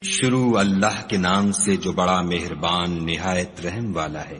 شروع اللہ کے نام سے جو بڑا مہربان نہایت رحم والا ہے۔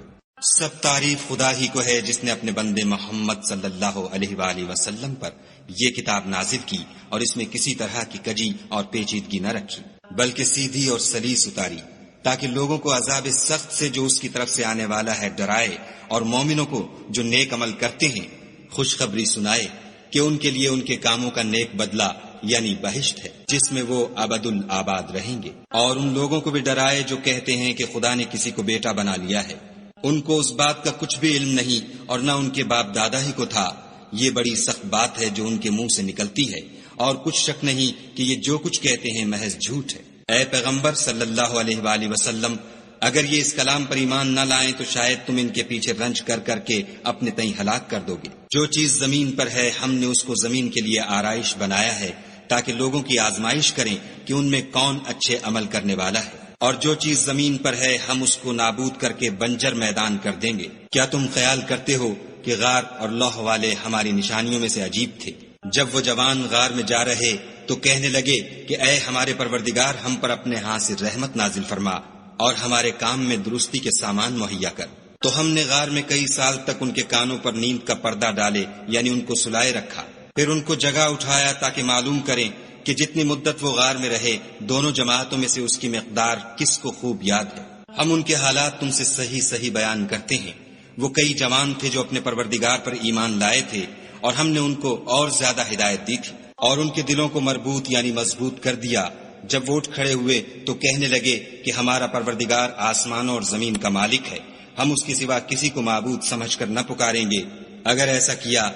سب تعریف خدا ہی کو ہے جس نے اپنے بندے محمد صلی اللہ علیہ وآلہ وسلم پر یہ کتاب نازل کی اور اس میں کسی طرح کی کجی اور پیچیدگی نہ رکھی، بلکہ سیدھی اور سلیس اتاری، تاکہ لوگوں کو عذاب سخت سے جو اس کی طرف سے آنے والا ہے ڈرائے، اور مومنوں کو جو نیک عمل کرتے ہیں خوشخبری سنائے کہ ان کے لیے ان کے کاموں کا نیک بدلہ یعنی بہشت ہے جس میں وہ ابد الآباد رہیں گے، اور ان لوگوں کو بھی ڈرائے جو کہتے ہیں کہ خدا نے کسی کو بیٹا بنا لیا ہے، ان کو اس بات کا کچھ بھی علم نہیں اور نہ ان کے باپ دادا ہی کو تھا، یہ بڑی سخت بات ہے جو ان کے منہ سے نکلتی ہے، اور کچھ شک نہیں کہ یہ جو کچھ کہتے ہیں محض جھوٹ ہے۔ اے پیغمبر صلی اللہ علیہ وآلہ وسلم، اگر یہ اس کلام پر ایمان نہ لائیں تو شاید تم ان کے پیچھے رنج کر کر کے اپنے تئیں ہلاک کر دو گے۔ جو چیز زمین پر ہے ہم نے اس کو زمین کے لیے آرائش بنایا ہے تاکہ لوگوں کی آزمائش کریں کہ ان میں کون اچھے عمل کرنے والا ہے، اور جو چیز زمین پر ہے ہم اس کو نابود کر کے بنجر میدان کر دیں گے۔ کیا تم خیال کرتے ہو کہ غار اور لوح والے ہماری نشانیوں میں سے عجیب تھے؟ جب وہ جوان غار میں جا رہے تو کہنے لگے کہ اے ہمارے پروردگار، ہم پر اپنے ہاں سے رحمت نازل فرما اور ہمارے کام میں درستی کے سامان مہیا کر۔ تو ہم نے غار میں کئی سال تک ان کے کانوں پر نیند کا پردہ ڈالے، یعنی ان کو سلائے رکھا، پھر ان کو جگہ اٹھایا تاکہ معلوم کریں کہ جتنی مدت وہ غار میں رہے دونوں جماعتوں میں سے اس کی مقدار کس کو خوب یاد ہے۔ ہم ان کے حالات تم سے صحیح صحیح بیان کرتے ہیں۔ وہ کئی جوان تھے جو اپنے پروردگار پر ایمان لائے تھے، اور ہم نے ان کو اور زیادہ ہدایت دی تھی، اور ان کے دلوں کو مربوط یعنی مضبوط کر دیا۔ جب وہ اٹھ کھڑے ہوئے تو کہنے لگے کہ ہمارا پروردگار آسمانوں اور زمین کا مالک ہے، ہم اس کے سوا کسی کو معبود سمجھ کر نہ پکاریں گے۔ اگر ایسا کیا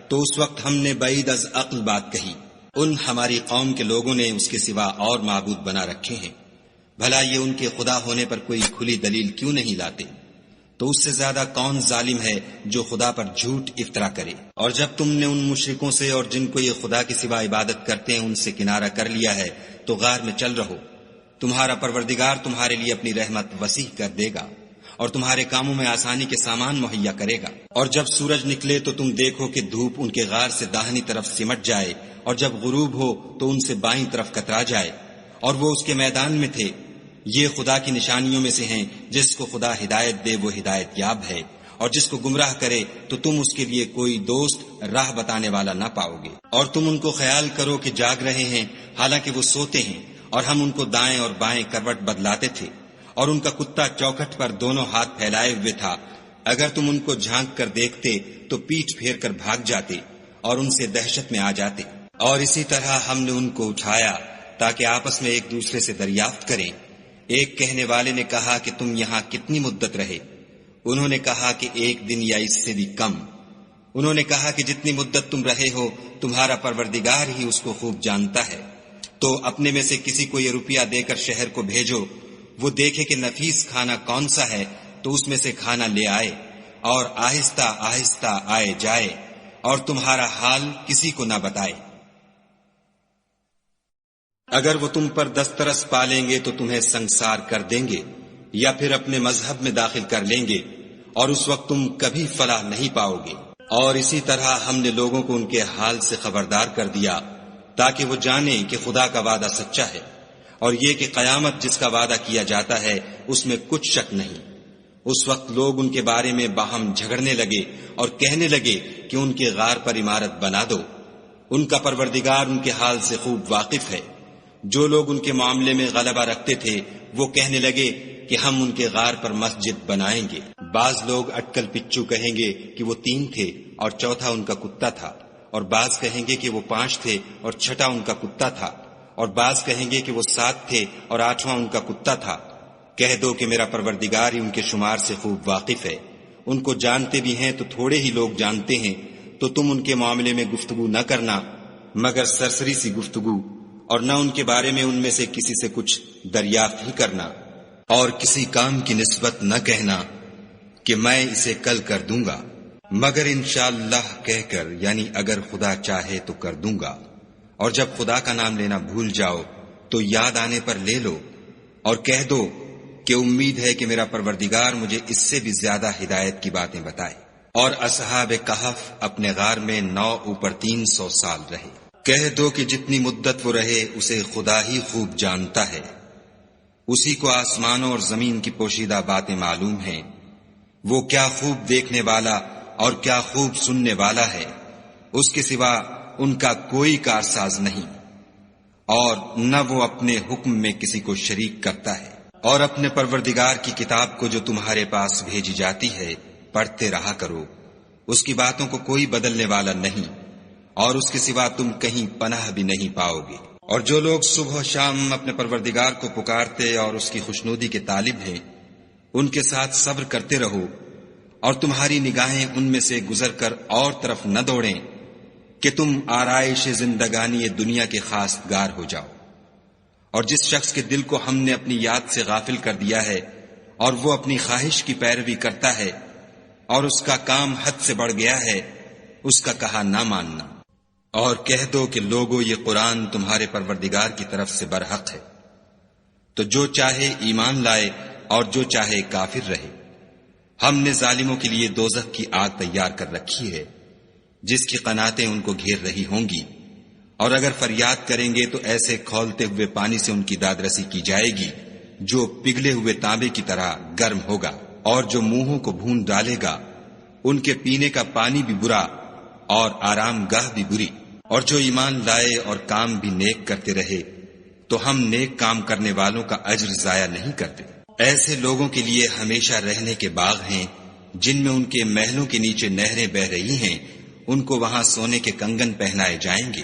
تو اس وقت ہم نے بعید از عقل بات کہی، ان ہماری قوم کے لوگوں نے اس کے سوا اور معبود بنا رکھے ہیں، بھلا یہ ان کے خدا ہونے پر کوئی کھلی دلیل کیوں نہیں لاتے؟ تو اس سے زیادہ کون ظالم ہے جو خدا پر جھوٹ افطرا کرے؟ اور جب تم نے ان مشرکوں سے اور جن کو یہ خدا کے سوا عبادت کرتے ہیں ان سے کنارہ کر لیا ہے تو غار میں چل رہو، تمہارا پروردگار تمہارے لیے اپنی رحمت وسیع کر دے گا اور تمہارے کاموں میں آسانی کے سامان مہیا کرے گا۔ اور جب سورج نکلے تو تم دیکھو کہ دھوپ ان کے غار سے داہنی طرف سمٹ جائے، اور جب غروب ہو تو ان سے بائیں طرف کترا جائے، اور وہ اس کے میدان میں تھے۔ یہ خدا کی نشانیوں میں سے ہیں، جس کو خدا ہدایت دے وہ ہدایت یاب ہے، اور جس کو گمراہ کرے تو تم اس کے لیے کوئی دوست راہ بتانے والا نہ پاؤ گے۔ اور تم ان کو خیال کرو کہ جاگ رہے ہیں حالانکہ وہ سوتے ہیں، اور ہم ان کو دائیں اور بائیں کروٹ بدلاتے تھے، اور ان کا کتا چوکھٹ پر دونوں ہاتھ پھیلائے ہوئے تھا۔ اگر تم ان کو جھانک کر دیکھتے تو پیٹھ پھیر کر بھاگ جاتے اور ان سے دہشت میں آ جاتے۔ اور اسی طرح ہم نے ان کو اٹھایا تاکہ آپس میں ایک دوسرے سے دریافت کریں۔ ایک کہنے والے نے کہا کہ تم یہاں کتنی مدت رہے؟ انہوں نے کہا کہ ایک دن یا اس سے بھی کم۔ انہوں نے کہا کہ جتنی مدت تم رہے ہو تمہارا پروردگار ہی اس کو خوب جانتا ہے، تو اپنے میں سے کسی کو یہ روپیہ دے کر شہر کو بھیجو، وہ دیکھے کہ نفیس کھانا کون سا ہے تو اس میں سے کھانا لے آئے، اور آہستہ آہستہ آئے جائے، اور تمہارا حال کسی کو نہ بتائے۔ اگر وہ تم پر دسترس پالیں گے تو تمہیں سنگسار کر دیں گے، یا پھر اپنے مذہب میں داخل کر لیں گے، اور اس وقت تم کبھی فلاح نہیں پاؤ گے۔ اور اسی طرح ہم نے لوگوں کو ان کے حال سے خبردار کر دیا تاکہ وہ جانیں کہ خدا کا وعدہ سچا ہے، اور یہ کہ قیامت جس کا وعدہ کیا جاتا ہے اس میں کچھ شک نہیں۔ اس وقت لوگ ان کے بارے میں باہم جھگڑنے لگے اور کہنے لگے کہ ان کے غار پر عمارت بنا دو۔ ان کا پروردگار ان کے حال سے خوب واقف ہے۔ جو لوگ ان کے معاملے میں غلبہ رکھتے تھے وہ کہنے لگے کہ ہم ان کے غار پر مسجد بنائیں گے۔ بعض لوگ اٹکل پچو کہیں گے کہ وہ 3 تھے اور چوتھا ان کا کتا تھا، اور بعض کہیں گے کہ وہ 5 تھے اور چھٹا ان کا کتا تھا، اور بعض کہیں گے کہ وہ 7 تھے اور 8واں ان کا کتا تھا۔ کہہ دو کہ میرا پروردگار ہی ان کے شمار سے خوب واقف ہے، ان کو جانتے بھی ہیں تو تھوڑے ہی لوگ جانتے ہیں۔ تو تم ان کے معاملے میں گفتگو نہ کرنا مگر سرسری سی گفتگو، اور نہ ان کے بارے میں ان میں سے کسی سے کچھ دریافت ہی کرنا، اور کسی کام کی نسبت نہ کہنا کہ میں اسے کل کر دوں گا، مگر انشاءاللہ کہہ کر، یعنی اگر خدا چاہے تو کر دوں گا۔ اور جب خدا کا نام لینا بھول جاؤ تو یاد آنے پر لے لو، اور کہہ دو کہ امید ہے کہ میرا پروردگار مجھے اس سے بھی زیادہ ہدایت کی باتیں بتائے۔ اور اصحاب کہف اپنے غار میں 9 اوپر 300 سال رہے۔ کہہ دو کہ جتنی مدت وہ رہے اسے خدا ہی خوب جانتا ہے، اسی کو آسمانوں اور زمین کی پوشیدہ باتیں معلوم ہیں، وہ کیا خوب دیکھنے والا اور کیا خوب سننے والا ہے، اس کے سوا ان کا کوئی کارساز نہیں، اور نہ وہ اپنے حکم میں کسی کو شریک کرتا ہے۔ اور اپنے پروردگار کی کتاب کو جو تمہارے پاس بھیجی جاتی ہے پڑھتے رہا کرو، اس کی باتوں کو کوئی بدلنے والا نہیں، اور اس کے سوا تم کہیں پناہ بھی نہیں پاؤ گے۔ اور جو لوگ صبح و شام اپنے پروردگار کو پکارتے اور اس کی خوشنودی کے طالب ہیں، ان کے ساتھ صبر کرتے رہو، اور تمہاری نگاہیں ان میں سے گزر کر اور طرف نہ دوڑیں کہ تم آرائش زندگانی دنیا کے خاص گار ہو جاؤ۔ اور جس شخص کے دل کو ہم نے اپنی یاد سے غافل کر دیا ہے اور وہ اپنی خواہش کی پیروی کرتا ہے اور اس کا کام حد سے بڑھ گیا ہے، اس کا کہا نہ ماننا، اور کہہ دو کہ لوگو یہ قرآن تمہارے پروردگار کی طرف سے برحق ہے، تو جو چاہے ایمان لائے اور جو چاہے کافر رہے۔ ہم نے ظالموں کے لیے دوزخ کی آگ تیار کر رکھی ہے جس کی قناتیں ان کو گھیر رہی ہوں گی، اور اگر فریاد کریں گے تو ایسے کھولتے ہوئے پانی سے ان کی دادرسی کی جائے گی جو پگھلے ہوئے تانبے کی طرح گرم ہوگا، اور جو منہوں کو بھون ڈالے گا ان کے پینے کا پانی بھی برا اور آرام گاہ بھی بری۔ اور جو ایمان لائے اور کام بھی نیک کرتے رہے تو ہم نیک کام کرنے والوں کا اجر ضائع نہیں کرتے۔ ایسے لوگوں کے لیے ہمیشہ رہنے کے باغ ہیں جن میں ان کے محلوں کے نیچے نہریں بہ رہی ہیں، ان کو وہاں سونے کے کنگن پہنائے جائیں گے،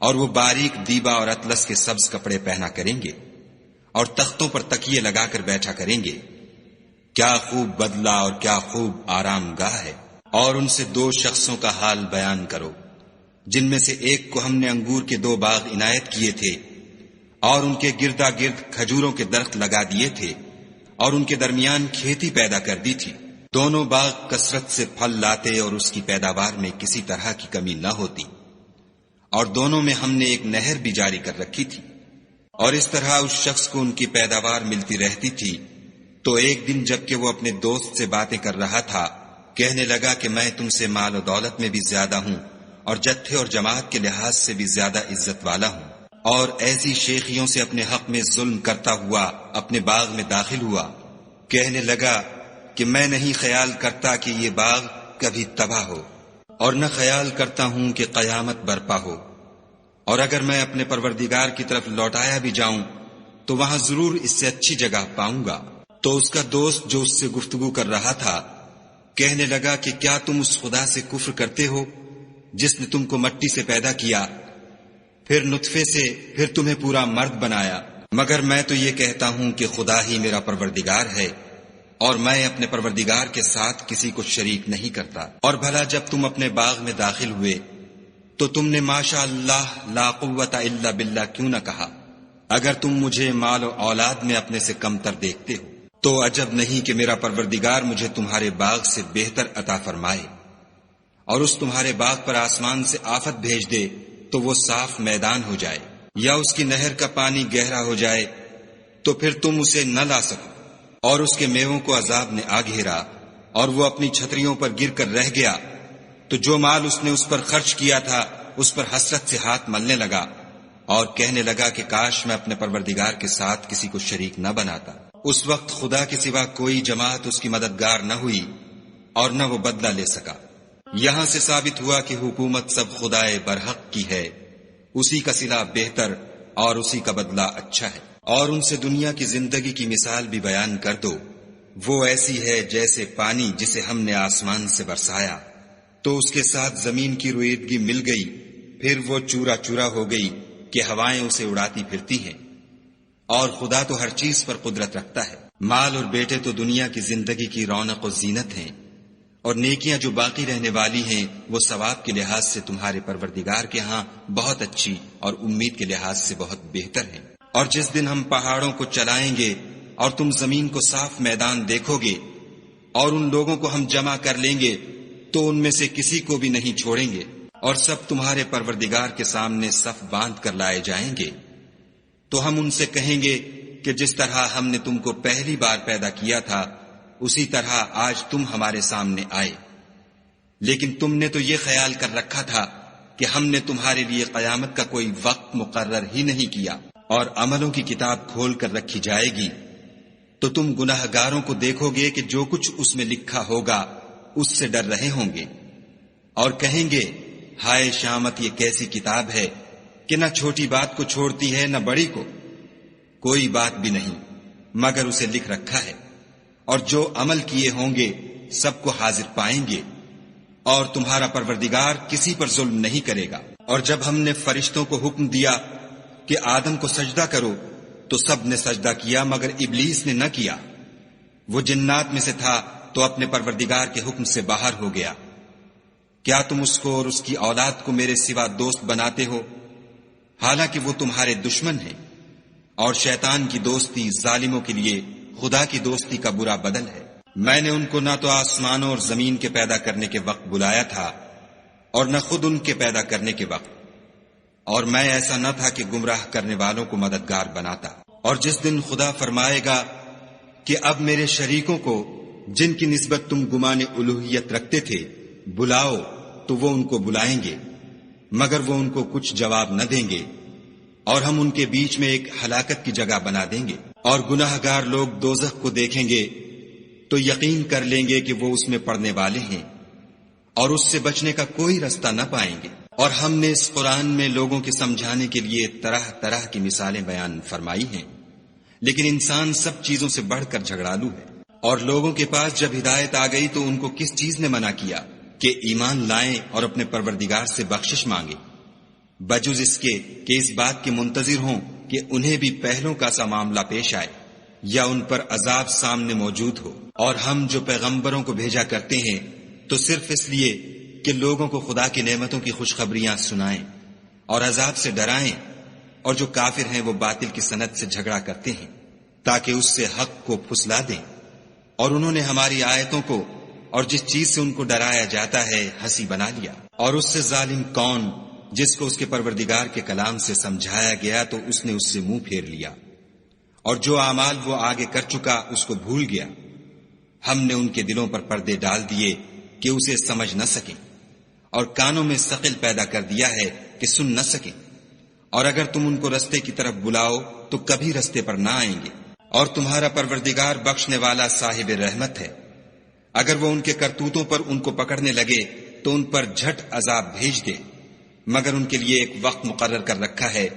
اور وہ باریک دیبا اور اطلس کے سبز کپڑے پہنا کریں گے، اور تختوں پر تکیے لگا کر بیٹھا کریں گے۔ کیا خوب بدلہ اور کیا خوب آرام گاہ ہے۔ اور ان سے دو شخصوں کا حال بیان کرو جن میں سے ایک کو ہم نے انگور کے 2 باغ عنایت کیے تھے اور ان کے گردا گرد کھجوروں کے درخت لگا دیے تھے اور ان کے درمیان کھیتی پیدا کر دی تھی۔ دونوں باغ کثرت سے پھل لاتے اور اس کی پیداوار میں کسی طرح کی کمی نہ ہوتی، اور دونوں میں ہم نے ایک نہر بھی جاری کر رکھی تھی، اور اس طرح اس شخص کو ان کی پیداوار ملتی رہتی تھی۔ تو ایک دن جب کہ وہ اپنے دوست سے باتیں کر رہا تھا، کہنے لگا کہ میں تم سے مال و دولت میں بھی زیادہ ہوں اور جتھے اور جماعت کے لحاظ سے بھی زیادہ عزت والا ہوں، اور ایسی شیخیوں سے اپنے حق میں ظلم کرتا ہوا اپنے باغ میں داخل ہوا۔ کہنے لگا کہ میں نہیں خیال کرتا کہ یہ باغ کبھی تباہ ہو، اور نہ خیال کرتا ہوں کہ قیامت برپا ہو، اور اگر میں اپنے پروردگار کی طرف لوٹایا بھی جاؤں تو وہاں ضرور اس سے اچھی جگہ پاؤں گا۔ تو اس کا دوست جو اس سے گفتگو کر رہا تھا کہنے لگا کہ کیا تم اس خدا سے کفر کرتے ہو جس نے تم کو مٹی سے پیدا کیا، پھر نطفے سے، پھر تمہیں پورا مرد بنایا؟ مگر میں تو یہ کہتا ہوں کہ خدا ہی میرا پروردگار ہے، اور میں اپنے پروردگار کے ساتھ کسی کو شریک نہیں کرتا۔ اور بھلا جب تم اپنے باغ میں داخل ہوئے تو تم نے ماشاء اللہ لا قوت الا باللہ کیوں نہ کہا؟ اگر تم مجھے مال و اولاد میں اپنے سے کمتر دیکھتے ہو تو عجب نہیں کہ میرا پروردگار مجھے تمہارے باغ سے بہتر عطا فرمائے، اور اس تمہارے باغ پر آسمان سے آفت بھیج دے تو وہ صاف میدان ہو جائے، یا اس کی نہر کا پانی گہرا ہو جائے تو پھر تم اسے نہ لا سکو، اور اس کے میووں کو عذاب نے آ گھیرا اور وہ اپنی چھتریوں پر گر کر رہ گیا، تو جو مال اس نے اس پر خرچ کیا تھا اس پر حسرت سے ہاتھ ملنے لگا اور کہنے لگا کہ کاش میں اپنے پروردگار کے ساتھ کسی کو شریک نہ بناتا۔ اس وقت خدا کے سوا کوئی جماعت اس کی مددگار نہ ہوئی اور نہ وہ بدلہ لے سکا۔ یہاں سے ثابت ہوا کہ حکومت سب خدائے برحق کی ہے، اسی کا صلہ بہتر اور اسی کا بدلہ اچھا ہے۔ اور ان سے دنیا کی زندگی کی مثال بھی بیان کر دو، وہ ایسی ہے جیسے پانی جسے ہم نے آسمان سے برسایا تو اس کے ساتھ زمین کی رویدگی مل گئی، پھر وہ چورا چورا ہو گئی کہ ہوائیں اسے اڑاتی پھرتی ہیں، اور خدا تو ہر چیز پر قدرت رکھتا ہے۔ مال اور بیٹے تو دنیا کی زندگی کی رونق و زینت ہیں، اور نیکیاں جو باقی رہنے والی ہیں وہ ثواب کے لحاظ سے تمہارے پروردگار کے ہاں بہت اچھی اور امید کے لحاظ سے بہت بہتر ہیں۔ اور جس دن ہم پہاڑوں کو چلائیں گے اور تم زمین کو صاف میدان دیکھو گے اور ان لوگوں کو ہم جمع کر لیں گے تو ان میں سے کسی کو بھی نہیں چھوڑیں گے، اور سب تمہارے پروردگار کے سامنے صف باندھ کر لائے جائیں گے، تو ہم ان سے کہیں گے کہ جس طرح ہم نے تم کو پہلی بار پیدا کیا تھا اسی طرح آج تم ہمارے سامنے آئے، لیکن تم نے تو یہ خیال کر رکھا تھا کہ ہم نے تمہارے لیے قیامت کا کوئی وقت مقرر ہی نہیں کیا، اور عملوں کی کتاب کھول کر رکھی جائے گی تو تم گناہگاروں کو دیکھو گے کہ جو کچھ اس میں لکھا ہوگا اس سے ڈر رہے ہوں گے، اور کہیں گے ہائے شامت، یہ کیسی کتاب ہے کہ نہ چھوٹی بات کو چھوڑتی ہے نہ بڑی کو، کوئی بات بھی نہیں مگر اسے لکھ رکھا ہے، اور جو عمل کیے ہوں گے سب کو حاضر پائیں گے، اور تمہارا پروردگار کسی پر ظلم نہیں کرے گا۔ اور جب ہم نے فرشتوں کو حکم دیا کہ آدم کو سجدہ کرو تو سب نے سجدہ کیا مگر ابلیس نے نہ کیا، وہ جنات میں سے تھا تو اپنے پروردگار کے حکم سے باہر ہو گیا۔ کیا تم اس کو اور اس کی اولاد کو میرے سوا دوست بناتے ہو، حالانکہ وہ تمہارے دشمن ہیں، اور شیطان کی دوستی ظالموں کے لیے خدا کی دوستی کا برا بدل ہے۔ میں نے ان کو نہ تو آسمانوں اور زمین کے پیدا کرنے کے وقت بلایا تھا اور نہ خود ان کے پیدا کرنے کے وقت، اور میں ایسا نہ تھا کہ گمراہ کرنے والوں کو مددگار بناتا۔ اور جس دن خدا فرمائے گا کہ اب میرے شریکوں کو جن کی نسبت تم گمان الوہیت رکھتے تھے بلاؤ، تو وہ ان کو بلائیں گے مگر وہ ان کو کچھ جواب نہ دیں گے، اور ہم ان کے بیچ میں ایک ہلاکت کی جگہ بنا دیں گے۔ اور گناہ گار لوگ دوزخ کو دیکھیں گے تو یقین کر لیں گے کہ وہ اس میں پڑنے والے ہیں، اور اس سے بچنے کا کوئی رستہ نہ پائیں گے۔ اور ہم نے اس قرآن میں لوگوں کے سمجھانے کے لیے طرح طرح کی مثالیں بیان فرمائی ہیں، لیکن انسان سب چیزوں سے بڑھ کر جھگڑالو ہے۔ اور لوگوں کے پاس جب ہدایت آ گئی تو ان کو کس چیز نے منع کیا کہ ایمان لائیں اور اپنے پروردگار سے بخشش مانگیں، بجز اس کے کہ اس بات کے منتظر ہوں کہ انہیں بھی پہلوں کا سا معاملہ پیش آئے یا ان پر عذاب سامنے موجود ہو۔ اور ہم جو پیغمبروں کو بھیجا کرتے ہیں تو صرف اس لیے کہ لوگوں کو خدا کی نعمتوں کی خوشخبریاں سنائیں اور عذاب سے ڈرائیں، اور جو کافر ہیں وہ باطل کی سند سے جھگڑا کرتے ہیں تاکہ اس سے حق کو پھسلا دیں۔ اور انہوں نے ہماری آیتوں کو اور جس چیز سے ان کو ڈرایا جاتا ہے ہنسی بنا لیا۔ اور اس سے ظالم کون جس کو اس کے پروردگار کے کلام سے سمجھایا گیا تو اس نے اس سے منہ پھیر لیا، اور جو اعمال وہ آگے کر چکا اس کو بھول گیا۔ ہم نے ان کے دلوں پر پردے ڈال دیے کہ اسے سمجھ نہ سکیں، اور کانوں میں ثقل پیدا کر دیا ہے کہ سن نہ سکیں، اور اگر تم ان کو رستے کی طرف بلاؤ تو کبھی رستے پر نہ آئیں گے۔ اور تمہارا پروردگار بخشنے والا صاحب رحمت ہے، اگر وہ ان کے کرتوتوں پر ان کو پکڑنے لگے تو ان پر جھٹ عذاب بھیج دے، مگر ان کے لیے ایک وقت مقرر کر رکھا ہے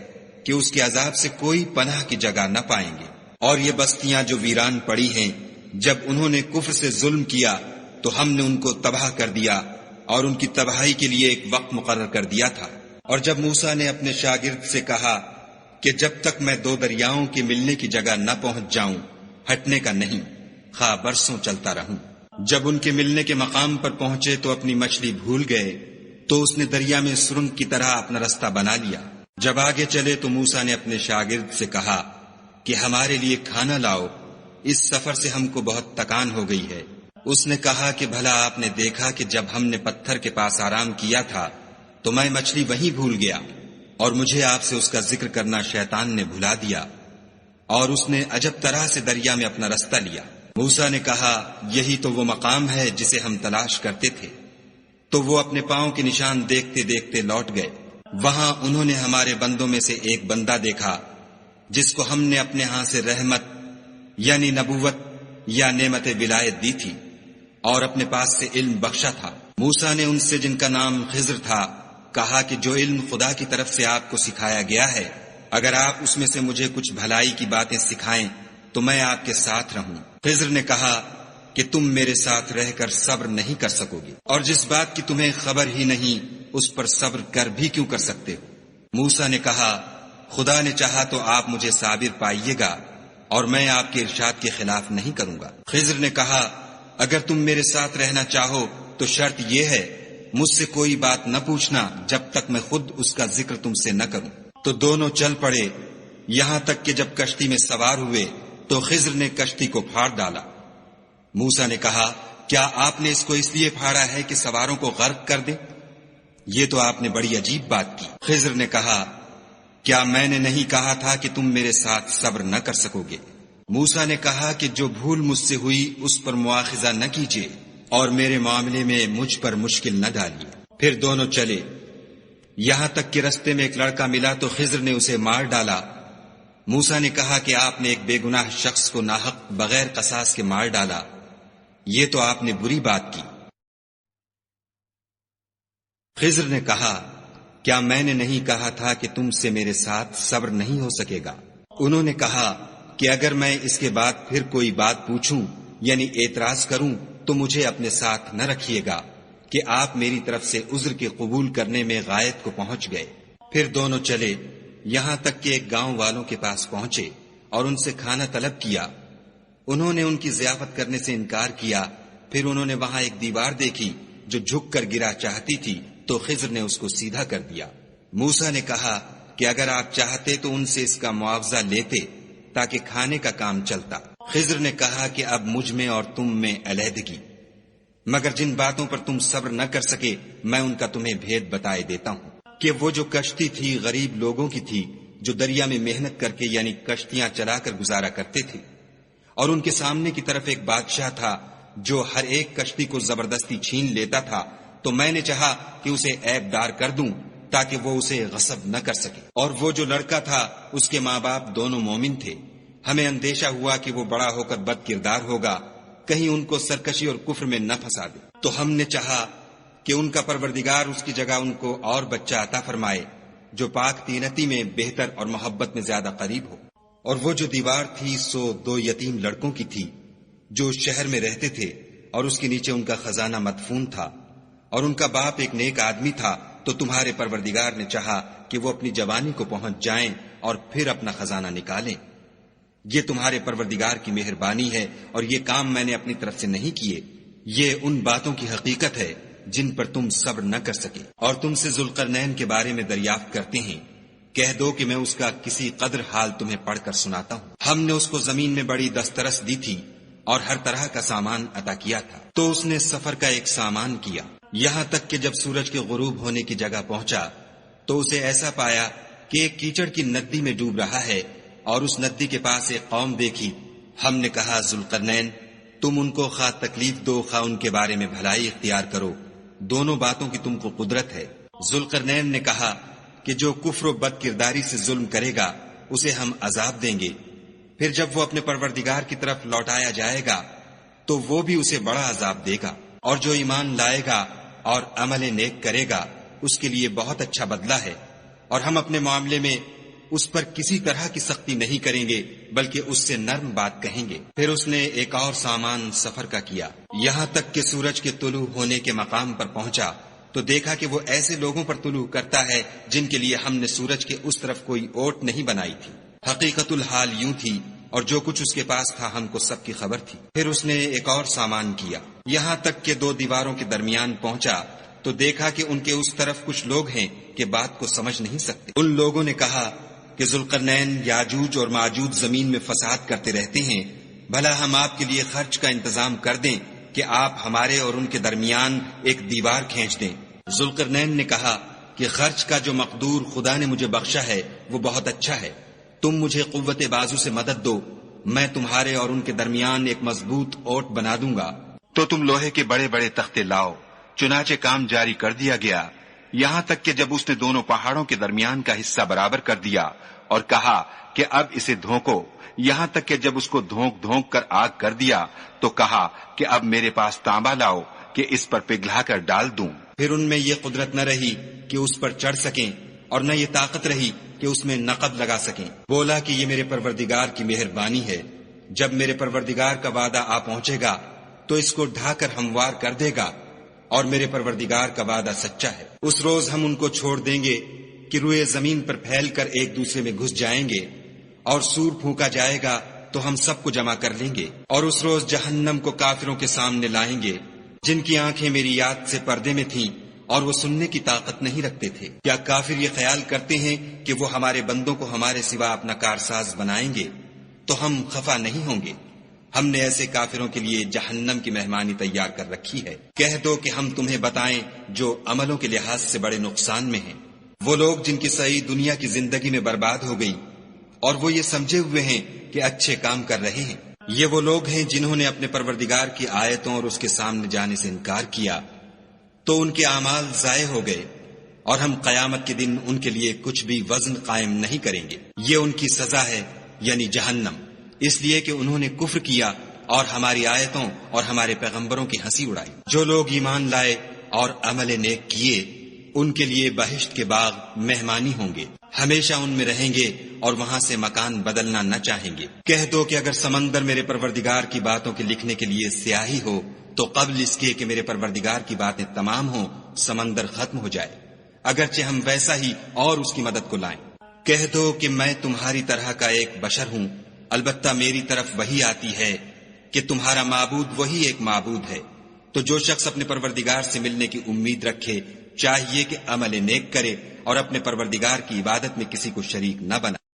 کہ اس کے عذاب سے کوئی پناہ کی جگہ نہ پائیں گے۔ اور یہ بستیاں جو ویران پڑی ہیں، جب انہوں نے کفر سے ظلم کیا تو ہم نے ان کو تباہ کر دیا، اور ان کی تباہی کے لیے ایک وقت مقرر کر دیا تھا۔ اور جب موسیٰ نے اپنے شاگرد سے کہا کہ جب تک میں دو دریاؤں کے ملنے کی جگہ نہ پہنچ جاؤں ہٹنے کا نہیں، خواہ برسوں چلتا رہوں۔ جب ان کے ملنے کے مقام پر پہنچے تو اپنی مچھلی بھول گئے، تو اس نے دریا میں سرنگ کی طرح اپنا رستہ بنا لیا۔ جب آگے چلے تو موسیٰ نے اپنے شاگرد سے کہا کہ ہمارے لیے کھانا لاؤ، اس سفر سے ہم کو بہت تکان ہو گئی ہے۔ اس نے کہا کہ بھلا آپ نے دیکھا کہ جب ہم نے پتھر کے پاس آرام کیا تھا تو میں مچھلی وہیں بھول گیا، اور مجھے آپ سے اس کا ذکر کرنا شیطان نے بھلا دیا، اور اس نے عجب طرح سے دریا میں اپنا رستہ لیا۔ موسیٰ نے کہا یہی تو وہ مقام ہے جسے ہم تلاش کرتے تھے۔ تو وہ اپنے پاؤں کے نشان دیکھتے دیکھتے لوٹ گئے۔ وہاں انہوں نے ہمارے بندوں میں سے ایک بندہ دیکھا جس کو ہم نے اپنے ہاں سے رحمت یعنی نبوت یا نعمت ولایت دی تھی، اور اپنے پاس سے علم بخشا تھا۔ موسیٰ نے ان سے جن کا نام خضر تھا کہا کہ جو علم خدا کی طرف سے آپ کو سکھایا گیا ہے، اگر آپ اس میں سے مجھے کچھ بھلائی کی باتیں سکھائیں تو میں آپ کے ساتھ رہوں۔ خضر نے کہا کہ تم میرے ساتھ رہ کر صبر نہیں کر سکو گے، اور جس بات کی تمہیں خبر ہی نہیں اس پر صبر کر بھی کیوں کر سکتے ہو؟ موسیٰ نے کہا خدا نے چاہا تو آپ مجھے صابر پائیے گا، اور میں آپ کے ارشاد کے خلاف نہیں کروں گا۔ خضر نے کہا اگر تم میرے ساتھ رہنا چاہو تو شرط یہ ہے مجھ سے کوئی بات نہ پوچھنا جب تک میں خود اس کا ذکر تم سے نہ کروں۔ تو دونوں چل پڑے، یہاں تک کہ جب کشتی میں سوار ہوئے تو خضر نے کشتی کو پھاڑ ڈالا۔ موسیٰ نے کہا کیا آپ نے اس کو اس لیے پھاڑا ہے کہ سواروں کو غرق کر دے؟ یہ تو آپ نے بڑی عجیب بات کی۔ خضر نے کہا کیا میں نے نہیں کہا تھا کہ تم میرے ساتھ صبر نہ کر سکو گے؟ موسیٰ نے کہا کہ جو بھول مجھ سے ہوئی اس پر مواخذہ نہ کیجیے، اور میرے معاملے میں مجھ پر مشکل نہ ڈالیے۔ پھر دونوں چلے، یہاں تک کہ رستے میں ایک لڑکا ملا تو خضر نے اسے مار ڈالا، موسیٰ نے کہا کہ آپ نے ایک بے گناہ شخص کو ناحق بغیر قصاص کے مار ڈالا، یہ تو آپ نے بری بات کی۔ خضر نے کہا کیا میں نے نہیں کہا تھا کہ تم سے میرے ساتھ صبر نہیں ہو سکے گا؟ انہوں نے کہا کہ اگر میں اس کے بعد پھر کوئی بات پوچھوں یعنی اعتراض کروں تو مجھے اپنے ساتھ نہ رکھیے گا کہ آپ میری طرف سے عذر کے قبول کرنے میں غایت کو پہنچ گئے۔ پھر دونوں چلے یہاں تک کہ ایک گاؤں والوں کے پاس پہنچے اور ان سے کھانا طلب کیا۔ انہوں نے ان کی ضیافت کرنے سے انکار کیا۔ پھر انہوں نے وہاں ایک دیوار دیکھی جو جھک کر گرا چاہتی تھی تو خضر نے اس کو سیدھا کر دیا۔ موسیٰ نے کہا کہ اگر آپ چاہتے تو ان سے اس کا معاوضہ لیتے تاکہ کھانے کا کام چلتا۔ خضر نے کہا کہ اب مجھ میں اور تم میں علیحدگی، مگر جن باتوں پر تم صبر نہ کر سکے میں ان کا تمہیں بھید بتائے دیتا ہوں کہ وہ جو کشتی تھی غریب لوگوں کی تھی جو دریا میں محنت کر کے یعنی کشتیاں چلا کر گزارا کرتے تھے، اور ان کے سامنے کی طرف ایک بادشاہ تھا جو ہر ایک کشتی کو زبردستی چھین لیتا تھا، تو میں نے چاہا کہ اسے عیب دار کر دوں تاکہ وہ اسے غصب نہ کر سکے۔ اور وہ جو لڑکا تھا اس کے ماں باپ دونوں مومن تھے، ہمیں اندیشہ ہوا کہ وہ بڑا ہو کر بد کردار ہوگا، کہیں ان کو سرکشی اور کفر میں نہ پھنسا دے، تو ہم نے چاہا کہ ان کا پروردگار اس کی جگہ ان کو اور بچہ عطا فرمائے جو پاک تینتی میں بہتر اور محبت میں زیادہ قریب ہو۔ اور وہ جو دیوار تھی سو 2 یتیم لڑکوں کی تھی جو شہر میں رہتے تھے، اور اس کے نیچے ان کا خزانہ مدفون تھا، اور ان کا باپ ایک نیک آدمی تھا، تو تمہارے پروردگار نے چاہا کہ وہ اپنی جوانی کو پہنچ جائیں اور پھر اپنا خزانہ نکالیں۔ یہ تمہارے پروردگار کی مہربانی ہے اور یہ کام میں نے اپنی طرف سے نہیں کیے، یہ ان باتوں کی حقیقت ہے جن پر تم صبر نہ کر سکے۔ اور تم سے ذوالقرنین کے بارے میں دریافت کرتے ہیں، کہہ دو کہ میں اس کا کسی قدر حال تمہیں پڑھ کر سناتا ہوں۔ ہم نے اس کو زمین میں بڑی دسترس دی تھی اور ہر طرح کا سامان عطا کیا تھا، تو اس نے سفر کا ایک سامان کیا، یہاں تک کہ جب سورج کے غروب ہونے کی جگہ پہنچا تو اسے ایسا پایا کہ ایک کیچڑ کی ندی میں ڈوب رہا ہے، اور اس ندی کے پاس ایک قوم دیکھی۔ ہم نے کہا ذوالقرنین تم ان کو خواہ تکلیف دو خواہ ان کے بارے میں بھلائی اختیار کرو، دونوں باتوں کی تم کو قدرت ہے۔ ذوالقرنین نے کہا کہ جو کفر و بد کرداری سے ظلم کرے گا اسے ہم عذاب دیں گے، پھر جب وہ اپنے پروردگار کی طرف لوٹایا جائے گا تو وہ بھی اسے بڑا عذاب دے گا، اور جو ایمان لائے گا اور عمل نیک کرے گا اس کے لیے بہت اچھا بدلہ ہے، اور ہم اپنے معاملے میں اس پر کسی طرح کی سختی نہیں کریں گے بلکہ اس سے نرم بات کہیں گے۔ پھر اس نے ایک اور سامان سفر کا کیا، یہاں تک کہ سورج کے طلوع ہونے کے مقام پر پہنچا تو دیکھا کہ وہ ایسے لوگوں پر طلوع کرتا ہے جن کے لیے ہم نے سورج کے اس طرف کوئی اوٹ نہیں بنائی تھی۔ حقیقت الحال یوں تھی، اور جو کچھ اس کے پاس تھا ہم کو سب کی خبر تھی۔ پھر اس نے ایک اور سامان کیا، یہاں تک کہ 2 دیواروں کے درمیان پہنچا تو دیکھا کہ ان کے اس طرف کچھ لوگ ہیں کہ بات کو سمجھ نہیں سکتے۔ ان لوگوں نے کہا کہ ذوالقرنین یاجوج اور ماجوج زمین میں فساد کرتے رہتے ہیں، بھلا ہم آپ کے لیے خرچ کا انتظام کر دیں کہ آپ ہمارے اور ان کے درمیان ایک دیوار کھینچ دیں۔ ذوالقرنین نے کہا کہ خرچ کا جو مقدور خدا نے مجھے بخشا ہے وہ بہت اچھا ہے، تم مجھے قوت بازو سے مدد دو، میں تمہارے اور ان کے درمیان ایک مضبوط اوٹ بنا دوں گا۔ تو تم لوہے کے بڑے بڑے تختے لاؤ۔ چنانچہ کام جاری کر دیا گیا، یہاں تک کہ جب اس نے دونوں پہاڑوں کے درمیان کا حصہ برابر کر دیا اور کہا کہ اب اسے دھونکو، یہاں تک کہ جب اس کو دھونک دھونک کر آگ کر دیا تو کہا کہ اب میرے پاس تانبا لاؤ کہ اس پر پگھلا کر ڈال دوں۔ پھر ان میں یہ قدرت نہ رہی کہ اس پر چڑھ سکیں اور نہ یہ طاقت رہی کہ اس میں نقب لگا سکیں۔ بولا کہ یہ میرے پروردگار کی مہربانی ہے، جب میرے پروردگار کا وعدہ آ پہنچے گا تو اس کو ڈھا کر ہموار کر دے گا، اور میرے پروردگار کا وعدہ سچا ہے۔ اس روز ہم ان کو چھوڑ دیں گے کہ روئے زمین پر پھیل کر ایک دوسرے میں گھس جائیں گے، اور سور پھونکا جائے گا تو ہم سب کو جمع کر لیں گے، اور اس روز جہنم کو کافروں کے سامنے لائیں گے جن کی آنکھیں میری یاد سے پردے میں تھیں اور وہ سننے کی طاقت نہیں رکھتے تھے۔ کیا کافر یہ خیال کرتے ہیں کہ وہ ہمارے بندوں کو ہمارے سوا اپنا کارساز بنائیں گے؟ تو ہم خفا نہیں ہوں گے، ہم نے ایسے کافروں کے لیے جہنم کی مہمانی تیار کر رکھی ہے۔ کہہ دو کہ ہم تمہیں بتائیں جو عملوں کے لحاظ سے بڑے نقصان میں ہیں، وہ لوگ جن کی صحیح دنیا کی زندگی میں برباد ہو گئی اور وہ یہ سمجھے ہوئے ہیں کہ اچھے کام کر رہے ہیں۔ یہ وہ لوگ ہیں جنہوں نے اپنے پروردگار کی آیتوں اور اس کے سامنے جانے سے انکار کیا، تو ان کے اعمال ضائع ہو گئے، اور ہم قیامت کے دن ان کے لیے کچھ بھی وزن قائم نہیں کریں گے۔ یہ ان کی سزا ہے یعنی جہنم، اس لیے کہ انہوں نے کفر کیا اور ہماری آیتوں اور ہمارے پیغمبروں کی ہنسی اڑائی۔ جو لوگ ایمان لائے اور عمل نیک کیے ان کے لیے بہشت کے باغ مہمانی ہوں گے، ہمیشہ ان میں رہیں گے اور وہاں سے مکان بدلنا نہ چاہیں گے۔ کہہ دو کہ اگر سمندر میرے پروردگار کی باتوں کے لکھنے کے لیے سیاہی ہو تو قبل اس کے کہ میرے پروردگار کی باتیں تمام ہوں سمندر ختم ہو جائے، اگرچہ ہم ویسا ہی اور اس کی مدد کو لائیں۔ کہہ دو کہ میں تمہاری طرح کا ایک بشر ہوں، البتہ میری طرف وہی آتی ہے کہ تمہارا معبود وہی ایک معبود ہے۔ تو جو شخص اپنے پروردگار سے ملنے کی امید رکھے چاہیے کہ عمل نیک کرے اور اپنے پروردگار کی عبادت میں کسی کو شریک نہ بنائے۔